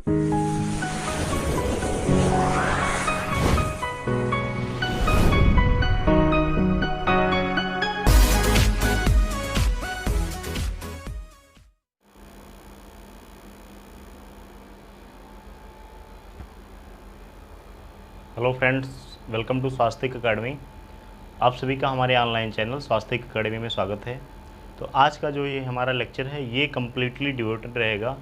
Hello friends, welcome to Swastik Academy. आप सभी का हमारे ऑनलाइन चैनल स्वास्तिक अकेडमी में स्वागत है। तो आज का जो ये हमारा लेक्चर है ये कम्प्लीटली डिवोटेड रहेगा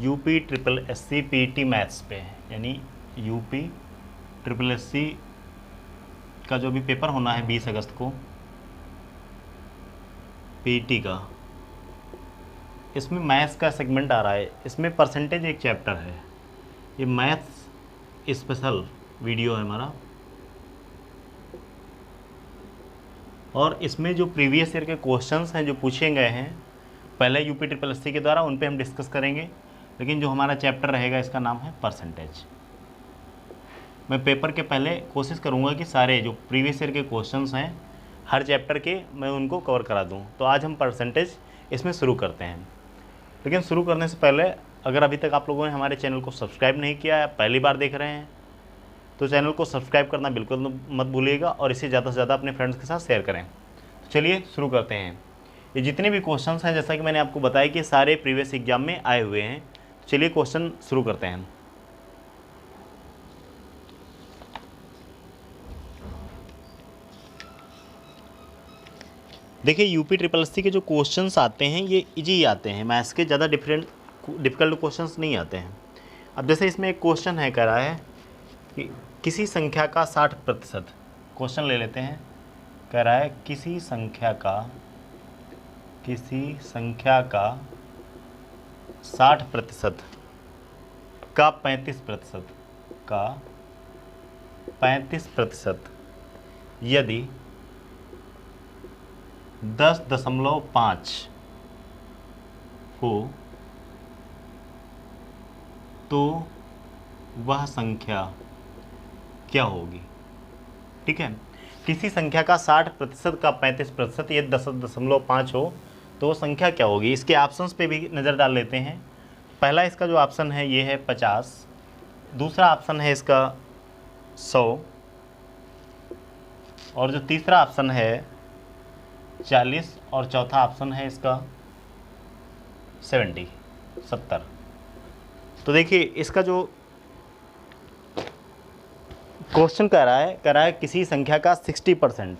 UP triple SC PT maths पे। यानी यूपी ट्रिपल एससी का जो भी पेपर होना है 20 अगस्त को पीटी का, इसमें मैथ्स का सेगमेंट आ रहा है। इसमें परसेंटेज एक चैप्टर है, ये मैथ्स स्पेशल वीडियो है हमारा। और इसमें जो प्रीवियस ईयर के क्वेश्चंस हैं जो पूछे गए हैं पहले यूपी ट्रिपल एससी के द्वारा, उन पे हम डिस्कस करेंगे। लेकिन जो हमारा चैप्टर रहेगा इसका नाम है परसेंटेज। मैं पेपर के पहले कोशिश करूंगा कि सारे जो प्रीवियस ईयर के क्वेश्चंस हैं हर चैप्टर के मैं उनको कवर करा दूं। तो आज हम परसेंटेज इसमें शुरू करते हैं। लेकिन शुरू करने से पहले अगर अभी तक आप लोगों ने हमारे चैनल को सब्सक्राइब नहीं किया है, पहली बार देख रहे हैं, तो चैनल को सब्सक्राइब करना बिल्कुल मत भूलिएगा और इसे ज़्यादा से ज़्यादा अपने फ्रेंड्स के साथ शेयर करें। तो चलिए शुरू करते हैं। ये जितने भी क्वेश्चंस हैं, जैसा कि मैंने आपको बताया कि सारे प्रीवियस एग्जाम में आए हुए हैं। तो चलिए क्वेश्चन शुरू करते हैं। देखिए, यूपी ट्रिपल एससी के जो क्वेश्चंस आते हैं ये इजी आते हैं, मैथ्स के ज़्यादा डिफ़िकल्ट क्वेश्चंस नहीं आते हैं। अब जैसे इसमें एक क्वेश्चन है, कह रहा है कि किसी संख्या का 60%, क्वेश्चन ले लेते हैं। कह रहा है किसी संख्या का 60% का 35% यदि 10.5 हो तो वह संख्या क्या होगी। ठीक है, किसी संख्या का 60% का 35% ये 10.5 हो तो वो संख्या क्या होगी। इसके ऑप्शंस पे भी नज़र डाल लेते हैं। पहला इसका जो ऑप्शन है ये है 50, दूसरा ऑप्शन है इसका 100, और जो तीसरा ऑप्शन है 40, और चौथा ऑप्शन है इसका 70। तो देखिए, इसका जो क्वेश्चन कह रहा है किसी संख्या का 60%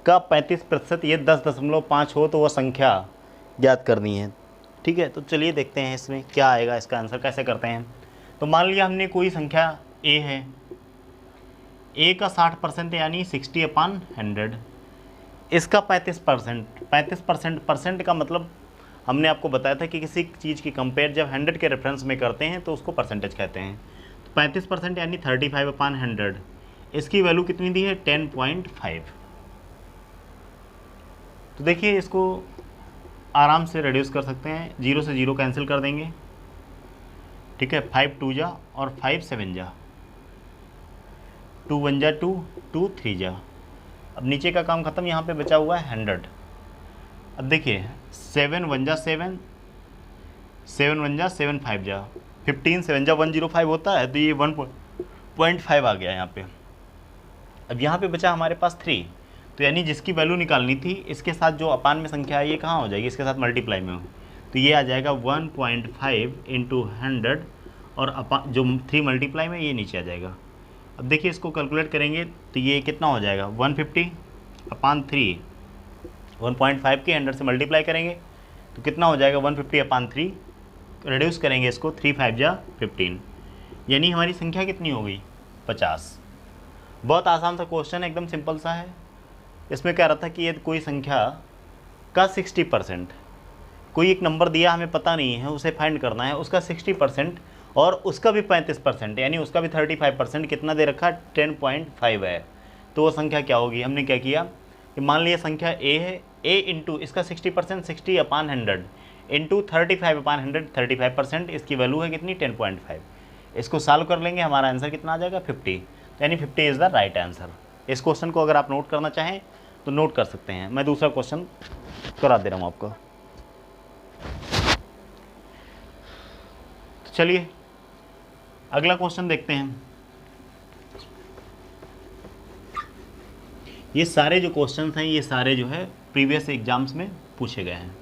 का 35% ये 10.5 हो तो वह संख्या ज्ञात करनी है। ठीक है, तो चलिए देखते हैं इसमें क्या आएगा, इसका आंसर कैसे करते हैं। तो मान लिया हमने कोई संख्या a है, a का 60% यानी 60/100, इसका 35% का मतलब हमने आपको बताया था कि किसी चीज़ की कंपेयर जब 100 के रेफरेंस में करते हैं तो उसको परसेंटेज कहते हैं। 35% यानी 35/100, इसकी वैल्यू कितनी दी है 10.5। तो देखिए, इसको आराम से रिड्यूस कर सकते हैं, 0 से 0 कैंसिल कर देंगे। ठीक है, 5 2 जा और 5 7 जा, 2 1 जा 2, 2 3 जा। अब नीचे का काम खत्म, यहाँ पे बचा हुआ है 100। अब देखिए 7 1 जा 7, 7 1 जा 7 5 जा, 15 7 जा 105 होता है, तो ये 1.5 आ गया यहाँ पे। अब यहाँ पे बचा हमारे पास 3, तो यानी जिसकी वैल्यू निकालनी थी इसके साथ जो अपान में संख्या है ये कहाँ हो जाएगी, इसके साथ मल्टीप्लाई में हो, तो ये आ जाएगा 1.5 × 100, और जो 3 मल्टीप्लाई में ये नीचे आ जाएगा। अब देखिए, इसको कैलकुलेट करेंगे तो ये कितना हो जाएगा 150/3, 1.5 के 100 से मल्टीप्लाई करेंगे तो कितना हो जाएगा 150/3, रिड्यूस करेंगे इसको, 3 5 जा 15, यानी हमारी संख्या कितनी हो गई 50। बहुत आसान सा क्वेश्चन है, एकदम सिंपल सा है। इसमें कह रहा था कि यदि कोई संख्या का 60%, कोई एक नंबर दिया हमें पता नहीं है, उसे फाइंड करना है, उसका 60% और उसका भी 35% यानी उसका भी 35%, कितना दे रखा है 10.5 है, तो वो संख्या क्या होगी। हमने क्या किया कि मान लिया संख्या a है, a इंटू इसका 60% 60/100 इंटू 35/100, 35%, इसकी वैल्यू है कितनी 10.5। इसको सॉल्व कर लेंगे, हमारा आंसर कितना आ जाएगा 50, यानी 50 इज़ द राइट आंसर। इस क्वेश्चन को अगर आप नोट करना चाहें तो नोट कर सकते हैं। मैं दूसरा क्वेश्चन करा दे रहा हूँ आपको। तो चलिए अगला क्वेश्चन देखते हैं। ये सारे जो क्वेश्चंस हैं ये सारे जो है प्रीवियस एग्जाम्स में पूछे गए हैं।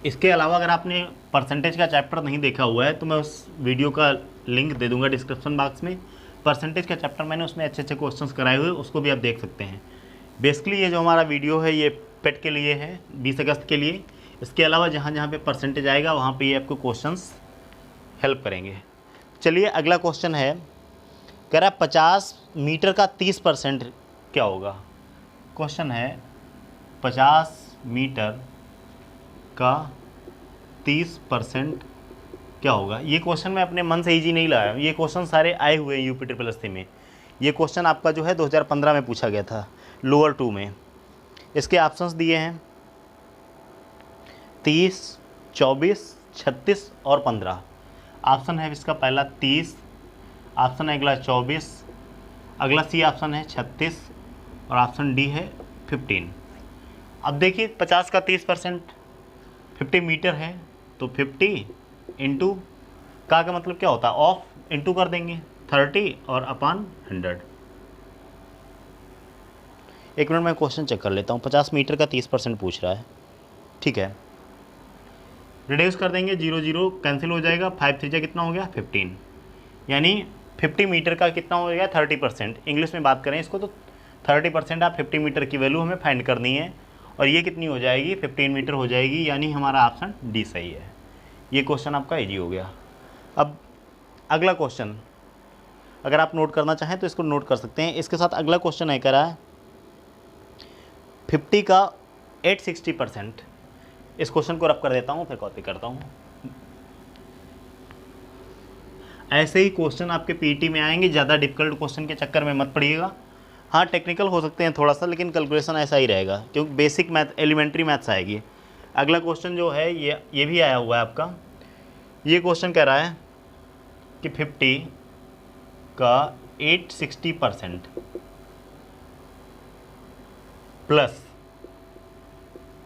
इसके अलावा अगर आपने परसेंटेज का चैप्टर नहीं देखा हुआ है तो मैं उस वीडियो का लिंक दे दूंगा डिस्क्रिप्शन बॉक्स में। परसेंटेज का चैप्टर मैंने उसमें अच्छे अच्छे क्वेश्चंस कराए हुए, उसको भी आप देख सकते हैं। बेसिकली ये जो हमारा वीडियो है ये पेट के लिए है, 20 अगस्त के लिए। इसके अलावा जहाँ जहाँ पे परसेंटेज आएगा वहाँ पे ये आपको क्वेश्चंस हेल्प करेंगे। चलिए अगला क्वेश्चन है, कह रहा 50 मीटर का 30% क्या होगा। क्वेश्चन है 50 मीटर का 30% क्या होगा। ये क्वेश्चन मैं अपने मन से इजी नहीं लाया, ये क्वेश्चन सारे आए हुए हैं यूपी ट्रिपल एस में। ये क्वेश्चन आपका जो है 2015 में पूछा गया था लोअर 2 में। इसके ऑप्शंस दिए हैं 30, 24, 36 और 15। ऑप्शन है इसका पहला 30, ऑप्शन है अगला 24, अगला सी ऑप्शन है 36 और ऑप्शन डी है 15। अब देखिए 50 का 30% 50 मीटर है तो 50 इंटू का मतलब क्या होता है, ऑफ इंटू कर देंगे 30 और अपान 100। एक मिनट में क्वेश्चन चेक कर लेता हूँ। 50 मीटर का 30% पूछ रहा है, ठीक है। रिड्यूस कर देंगे, 0 0 कैंसिल हो जाएगा, 5 3 कितना हो गया 15, यानी 50 मीटर का कितना हो गया 30%। इंग्लिश में बात करें इसको तो 30% आप 50 मीटर की वैल्यू हमें फाइंड करनी है और ये कितनी हो जाएगी 15 मीटर हो जाएगी, यानी हमारा ऑप्शन डी सही है। ये क्वेश्चन आपका इजी हो गया। अब अगला क्वेश्चन अगर आप नोट करना चाहें तो इसको नोट कर सकते हैं। इसके साथ अगला क्वेश्चन है, कह रहा है 50 का 860%। इस क्वेश्चन को रब कर देता हूँ फिर कॉपी करता हूँ। ऐसे ही क्वेश्चन आपके पीटी में आएंगे, ज़्यादा डिफिकल्ट क्वेश्चन के चक्कर में मत पड़िएगा। हाँ टेक्निकल हो सकते हैं थोड़ा सा, लेकिन कैलकुलेशन ऐसा ही रहेगा क्योंकि बेसिक मैथ एलिमेंट्री मैथ्स आएगी। अगला क्वेश्चन जो है ये भी आया हुआ है आपका। ये क्वेश्चन कह रहा है कि 50 का 860% प्लस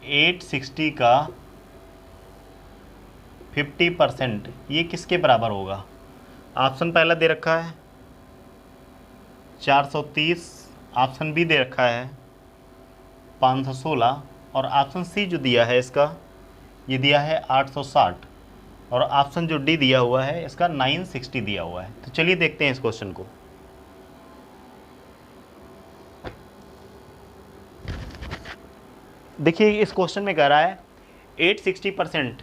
860 का 50% ये किसके बराबर होगा। ऑप्शन पहला दे रखा है 430, ऑप्शन बी दे रखा है 516 और ऑप्शन सी जो दिया है इसका ये दिया है 860 और ऑप्शन जो डी दिया हुआ है इसका 960 दिया हुआ है। तो चलिए देखते हैं इस क्वेश्चन को। देखिए इस क्वेश्चन में कह रहा है 860%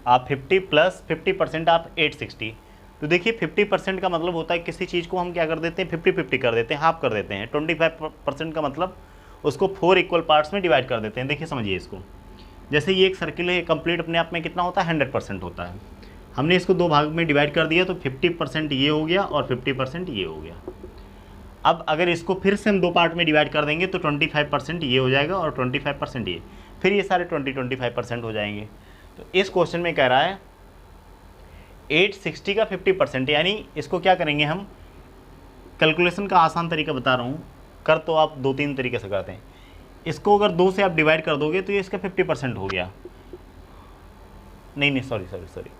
आप 50 प्लस 50% आप 860। तो देखिए 50% का मतलब होता है किसी चीज़ को हम क्या कर देते हैं 50-50 कर देते हैं, हाफ कर देते हैं। 25% का मतलब उसको 4 इक्वल पार्ट्स में डिवाइड कर देते हैं। देखिए समझिए इसको, जैसे ये एक सर्किल है, कंप्लीट अपने आप में कितना होता है 100% होता है। हमने इसको 2 भाग में डिवाइड कर दिया तो 50% ये हो गया और 50% ये हो गया। अब अगर इसको फिर से हम 2 पार्ट में डिवाइड कर देंगे तो 25% ये हो जाएगा और 25% ये, फिर ये सारे 25% हो जाएंगे। तो इस क्वेश्चन में कह रहा है 860 का 50%, यानी इसको क्या करेंगे हम, कैलकुलेशन का आसान तरीका बता रहा हूँ, कर तो आप 2-3 तरीके से करते हैं। इसको अगर 2 से आप डिवाइड कर दोगे तो ये इसका 50% हो गया। नहीं सॉरी,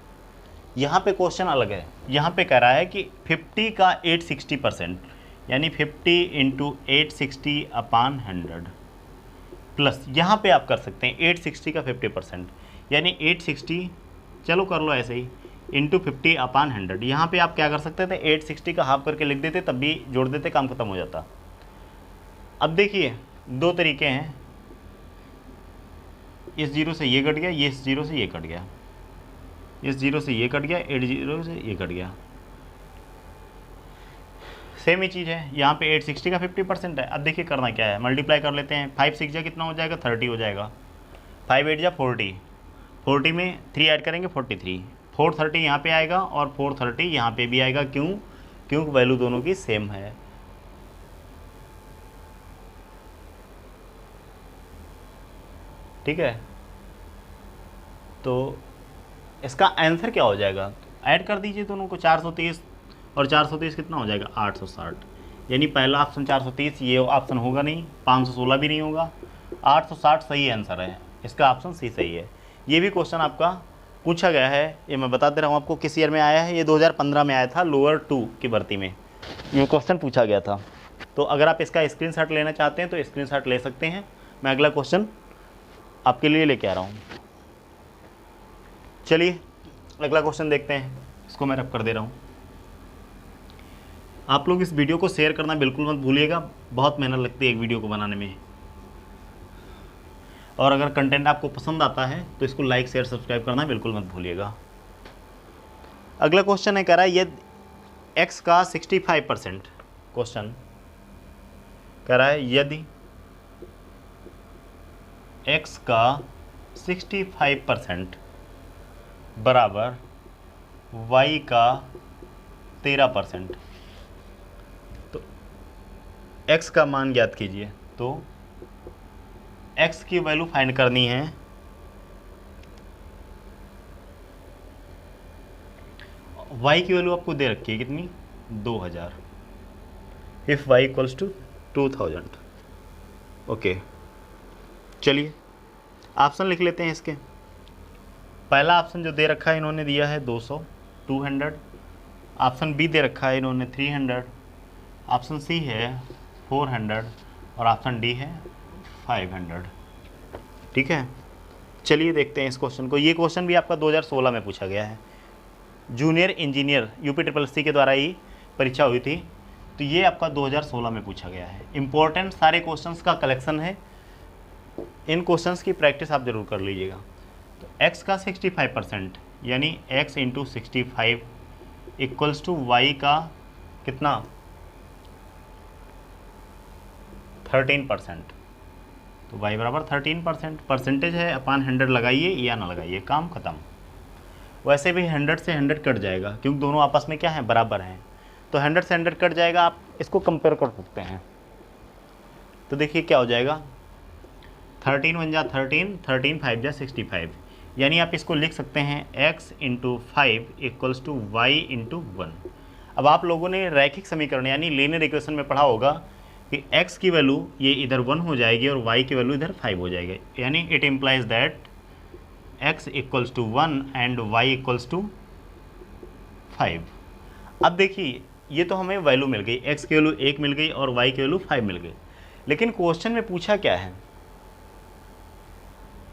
यहाँ पे क्वेश्चन अलग है। यहाँ पे कह रहा है कि 50 का 860%, यानी 50 इंटू 860 अपान 100 प्लस यहाँ पे आप कर सकते हैं 860 का 50%, यानी 860 चलो कर लो ऐसे ही इंटू 50 अपान 100। यहाँ पे आप क्या कर सकते थे 860 का हाफ करके लिख देते, तब भी जोड़ देते, काम खत्म हो जाता। अब देखिए 2 तरीके हैं, इस 0 से ये कट गया, ये इस 0 से ये कट गया, इस 0 से ये कट गया, 80 से ये कट गया, सेम ही चीज़ है। यहाँ पे 860 का 50% है। अब देखिए करना क्या है, मल्टीप्लाई कर लेते हैं। 5 6 जा कितना हो जाएगा 30 हो जाएगा, 5 8 जा 40, 40 में 3 ऐड करेंगे 43, 430 यहाँ पे आएगा और 430 यहाँ पे भी आएगा। क्योंकि वैल्यू दोनों की सेम है। ठीक है, तो इसका आंसर क्या हो जाएगा, ऐड कर दीजिए दोनों को, 430 और 430 कितना हो जाएगा 860, यानी पहला ऑप्शन 430 ये ऑप्शन होगा नहीं, 516 भी नहीं होगा, 860 सही आंसर है, इसका ऑप्शन सी सही है। ये भी क्वेश्चन आपका पूछा गया है, ये मैं बता दे रहा हूँ आपको किस ईयर में आया है, ये 2015 में आया था लोअर 2 की भर्ती में ये क्वेश्चन पूछा गया था। तो अगर आप इसका स्क्रीनशॉट लेना चाहते हैं तो स्क्रीनशॉट ले सकते हैं। मैं अगला क्वेश्चन आपके लिए लेके आ रहा हूँ। चलिए अगला क्वेश्चन देखते हैं, इसको मैं रब कर दे रहा हूँ। आप लोग इस वीडियो को शेयर करना बिल्कुल मत भूलिएगा, बहुत मेहनत लगती है एक वीडियो को बनाने में। और अगर कंटेंट आपको पसंद आता है तो इसको लाइक शेयर सब्सक्राइब करना बिल्कुल मत भूलिएगा। अगला क्वेश्चन है, कह रहा है यदि x का 65%, क्वेश्चन कह रहा है यदि x का 65% बराबर y का 13%, तो x का मान ज्ञात कीजिए। तो x की वैल्यू फाइंड करनी है, y की वैल्यू आपको दे रखी है कितनी, 2000, if y equals to 2000। Okay चलिए ऑप्शन लिख लेते हैं इसके। पहला ऑप्शन जो दे रखा है इन्होंने दिया है 200, 200। ऑप्शन बी दे रखा है इन्होंने 300, ऑप्शन सी है 400 और ऑप्शन डी है 500। ठीक है, चलिए देखते हैं इस क्वेश्चन को। ये क्वेश्चन भी आपका 2016 में पूछा गया है, जूनियर इंजीनियर UPSSC के द्वारा ही परीक्षा हुई थी, तो ये आपका 2016 में पूछा गया है। इम्पोर्टेंट सारे क्वेश्चंस का कलेक्शन है, इन क्वेश्चंस की प्रैक्टिस आप जरूर कर लीजिएगा। तो x का 65% यानी x into 65 equals to y का कितना, 13%। तो y बराबर 13%, परसेंटेज है अपान 100 लगाइए या ना लगाइए, काम ख़त्म। वैसे भी 100 से 100 कट जाएगा क्योंकि दोनों आपस में क्या है, बराबर हैं, तो 100 से 100 कट जाएगा, आप इसको कंपेयर कर सकते हैं। तो देखिए क्या हो जाएगा, 13 1 जा 13, 13 5 जा 65, यानी आप इसको लिख सकते हैं x into 5 equals to y into 1। अब आप लोगों ने रैखिक समीकरण यानी लीनियर इक्वेशन में पढ़ा होगा कि x की वैल्यू ये इधर 1 हो जाएगी और y की वैल्यू इधर 5 हो जाएगी, यानी it implies that x equals to 1 and y equals to 5। अब देखिए ये तो हमें वैल्यू मिल गई, x की वैल्यू 1 मिल गई और y की वैल्यू 5 मिल गई, लेकिन क्वेश्चन में पूछा क्या है,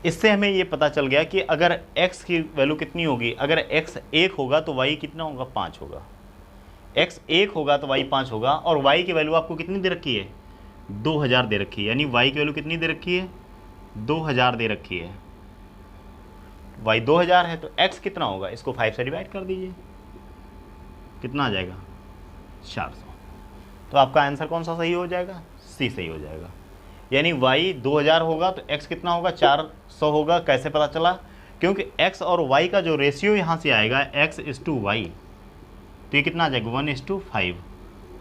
इससे हमें ये पता चल गया कि अगर x की वैल्यू कितनी होगी, अगर x 1 होगा तो y कितना होगा, 5 होगा। x 1 होगा तो y 5 होगा, और y की वैल्यू आपको कितनी दे रखी है, 2000 दे रखी है, यानी y की वैल्यू कितनी दे रखी है, 2000 दे रखी है। y 2000 है तो x कितना होगा, इसको 5 से डिवाइड कर दीजिए, कितना आ जाएगा, 400। तो आपका आंसर कौन सा सही हो जाएगा, सी सही हो जाएगा। यानी y 2000 होगा तो x कितना होगा, 400 होगा। कैसे पता चला, क्योंकि x और y का जो रेशियो यहाँ से आएगा x:y, तो ये कितना आ जाएगा, 1:5।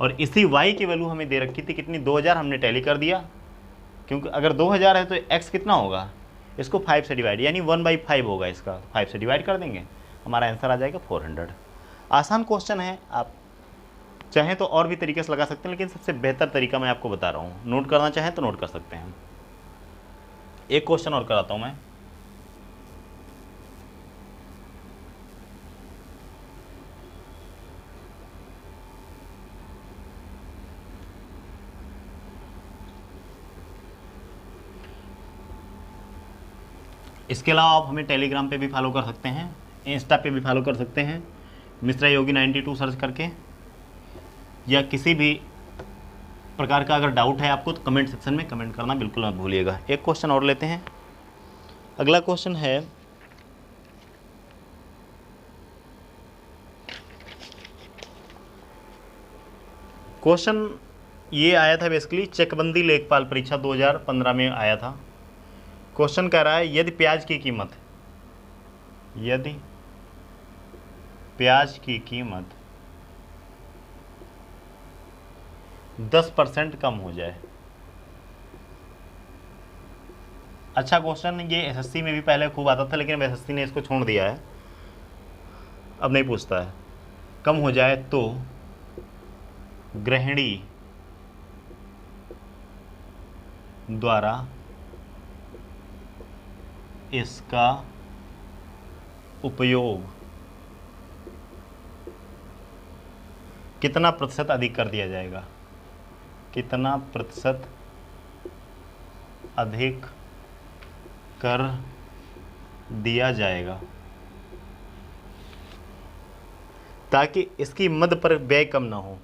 और इसी y की वैल्यू हमें दे रखी थी कितनी, 2000, हमने टैली कर दिया, क्योंकि अगर 2000 है तो x कितना होगा, इसको 5 से डिवाइड, यानी 1/5 होगा, इसका 5 से डिवाइड कर देंगे, हमारा आंसर आ जाएगा 400। आसान क्वेश्चन है, आप चाहें तो और भी तरीके से लगा सकते हैं, लेकिन सबसे बेहतर तरीका मैं आपको बता रहा हूँ। नोट करना चाहें तो नोट कर सकते हैं। एक क्वेश्चन और कराता हूँ मैं, इसके अलावा आप हमें टेलीग्राम पे भी फॉलो कर सकते हैं, इंस्टा पे भी फॉलो कर सकते हैं, मिश्रा योगी 92 सर्च करके, या किसी भी प्रकार का अगर डाउट है आपको तो कमेंट सेक्शन में कमेंट करना बिल्कुल मत भूलिएगा। एक क्वेश्चन और लेते हैं। अगला क्वेश्चन है, क्वेश्चन ये आया था बेसिकली चकबंदी लेखपाल परीक्षा 2015 में आया था। क्वेश्चन कह रहा है यदि प्याज की कीमत 10% कम हो जाए। अच्छा क्वेश्चन, ये एसएससी में भी पहले खूब आता था, लेकिन एसएससी ने इसको छोड़ दिया है, अब नहीं पूछता है। कम हो जाए तो गृहिणी द्वारा इसका उपयोग कितना प्रतिशत अधिक कर दिया जाएगा, कितना प्रतिशत अधिक कर दिया जाएगा ताकि इसकी मद पर व्यय कम ना हो,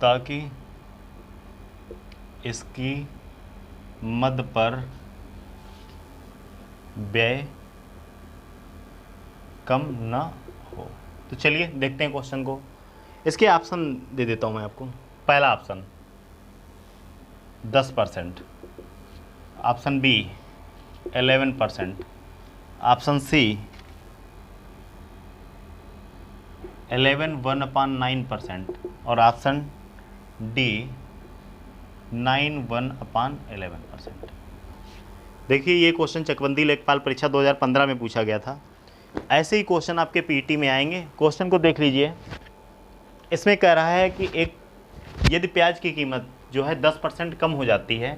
ताकि इसकी मद पर व्यय कम ना हो। तो चलिए देखते हैं क्वेश्चन को। इसके ऑप्शन दे देता हूं मैं आपको। पहला option 10%, option B 11%, option C 11 1/9% और ऑप्शन डी 9 1/11%। देखिए ये क्वेश्चन चकबंदी लेखपाल परीक्षा 2015 में पूछा गया था। ऐसे ही क्वेश्चन आपके पीटी में आएंगे। क्वेश्चन को देख लीजिए। इसमें कह रहा है कि यदि प्याज की कीमत जो है 10% कम हो जाती है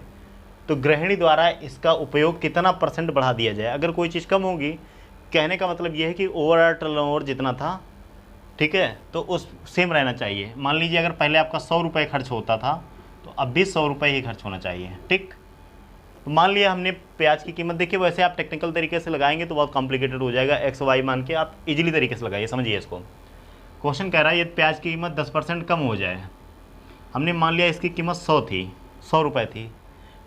तो गृहिणी द्वारा इसका उपयोग कितना % बढ़ा दिया जाए। अगर कोई चीज़ कम होगी, कहने का मतलब यह है कि ओवरऑल टर्नओवर जितना था, ठीक है, तो उस सेम रहना चाहिए। मान लीजिए अगर पहले आपका 100 रुपये खर्च होता था तो अब भी 100 रुपये ही खर्च होना चाहिए, ठीक। तो मान लिया हमने प्याज की कीमत, देखिए वैसे आप टेक्निकल तरीके से लगाएंगे तो बहुत कॉम्प्लिकेटेड हो जाएगा। एक्स वाई मान के आप इजीली तरीके से लगाइए, समझिए इसको। क्वेश्चन कह रहा है यदि प्याज की कीमत 10% कम हो जाए। हमने मान लिया इसकी कीमत 100 थी, 100 रुपये थी,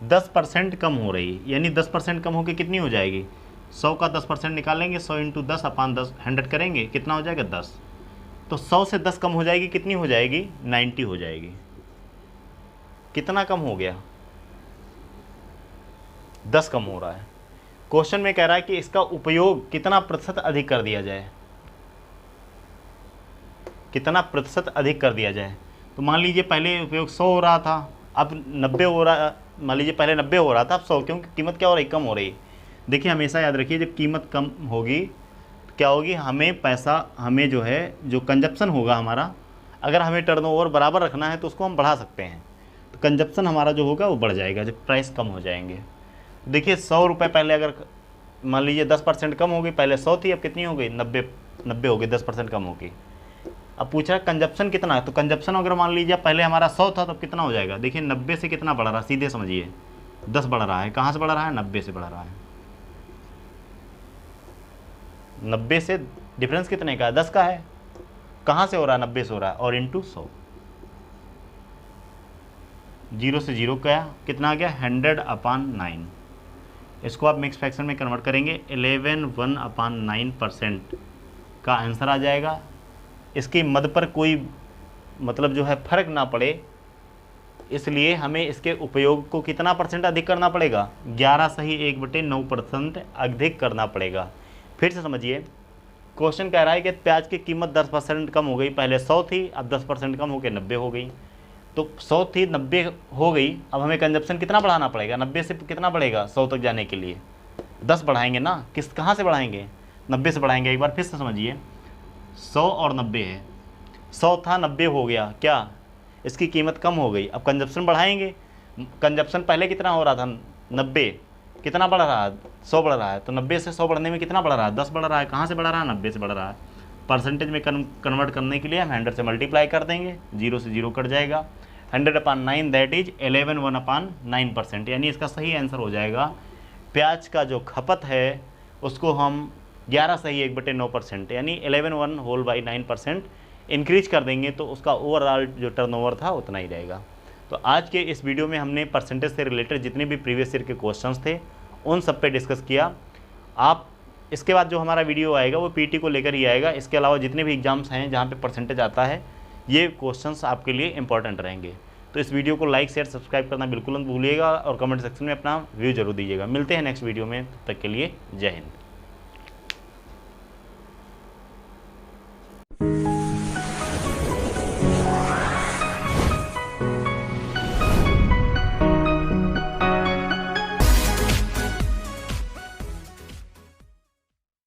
10% कम हो रही, यानी 10% कम होकर कितनी हो जाएगी। 100 का 10% निकालेंगे, 100 × 10/10 100 करेंगे, कितना हो जाएगा 10। तो 100 से 10 कम हो जाएगी, कितनी हो जाएगी 90 हो जाएगी। कितना कम हो गया, 10 कम हो रहा है। क्वेश्चन में कह रहा है कि इसका उपयोग कितना प्रतिशत अधिक कर दिया जाए, कितना प्रतिशत अधिक कर दिया जाए। तो मान लीजिए पहले उपयोग 100 हो रहा था, अब 90 हो रहा। मान लीजिए पहले 90 हो रहा था, अब 100, क्योंकि कीमत क्या हो रही, कम हो रही। देखिए हमेशा याद रखिए जब कीमत कम होगी क्या होगी, हमें जो है जो कंजप्शन होगा हमारा, अगर हमें टर्नओवर बराबर रखना है तो उसको हम बढ़ा सकते हैं। तो कंजप्शन हमारा जो होगा वो बढ़ जाएगा जब प्राइस कम हो जाएंगे। देखिए 100 रुपये पहले अगर मान लीजिए 10% कम हो गई, पहले 100 थी, अब कितनी हो गई 90 हो गई, 10% कम हो गई। अब पूछ रहा है कंजप्शन कितना है, तो कंजप्शन अगर मान लीजिए पहले हमारा 100 था तो कितना हो जाएगा। देखिए 90 से कितना बढ़ रहा है, सीधे समझिए 10 बढ़ रहा है। कहाँ से बढ़ रहा है, 90 से बढ़ रहा है। 90 से डिफरेंस कितने का है, 10 का है। कहाँ से हो रहा है, 90 से हो रहा है, और इंटू 100, 0 से 0 गया, कितना आ गया 100/9। इसको आप मिक्स फ्रैक्शन में कन्वर्ट करेंगे, 11 1/9% का आंसर आ जाएगा। इसकी मद पर कोई मतलब जो है फर्क ना पड़े, इसलिए हमें इसके उपयोग को कितना % अधिक करना पड़ेगा, 11 सही 1/9% अधिक करना पड़ेगा। फिर से समझिए, क्वेश्चन कह रहा है कि प्याज की कीमत 10% कम हो गई, पहले 100 थी, अब 10% कम होकर 90 हो गई। तो 100 थी 90 हो गई, अब हमें कंजप्शन कितना बढ़ाना पड़ेगा, 90 से कितना बढ़ेगा 100 तक जाने के लिए 10 बढ़ाएंगे ना। कहाँ से बढ़ाएंगे, 90 से बढ़ाएंगे। एक बार फिर से समझिए, 100 और 90 है, 100 था 90 हो गया, क्या इसकी कीमत कम हो गई, अब कंजप्शन बढ़ाएंगे। कंजप्शन पहले कितना हो रहा था 90, कितना बढ़ रहा है 100 बढ़ रहा है, तो 90 से 100 बढ़ने में कितना बढ़ रहा है 10 बढ़ रहा है। कहाँ से बढ़ रहा है, 90 से बढ़ रहा है। परसेंटेज में कन्वर्ट करने के लिए हम 100 से मल्टीप्लाई कर देंगे, 0 से 0 कट जाएगा, 100/9 दैट इज 11 1/9%, यानी इसका सही आंसर हो जाएगा प्याज का जो खपत है उसको हम 11 सही 1/9% यानी 11 इंक्रीज कर देंगे तो उसका ओवरऑल जो टर्नओवर था उतना ही रहेगा। तो आज के इस वीडियो में हमने परसेंटेज से रिलेटेड जितने भी प्रीवियस ईयर के क्वेश्चंस थे उन सब पे डिस्कस किया। आप इसके बाद जो हमारा वीडियो आएगा वो पीटी को लेकर ही आएगा। इसके अलावा जितने भी एग्जाम्स हैं जहाँ पे परसेंटेज आता है ये क्वेश्चंस आपके लिए इंपॉर्टेंट रहेंगे। तो इस वीडियो को लाइक शेयर सब्सक्राइब करना बिल्कुल मत भूलिएगा और कमेंट सेक्शन में अपना व्यू जरूर दीजिएगा। मिलते हैं नेक्स्ट वीडियो में, तब तक के लिए जय हिंद।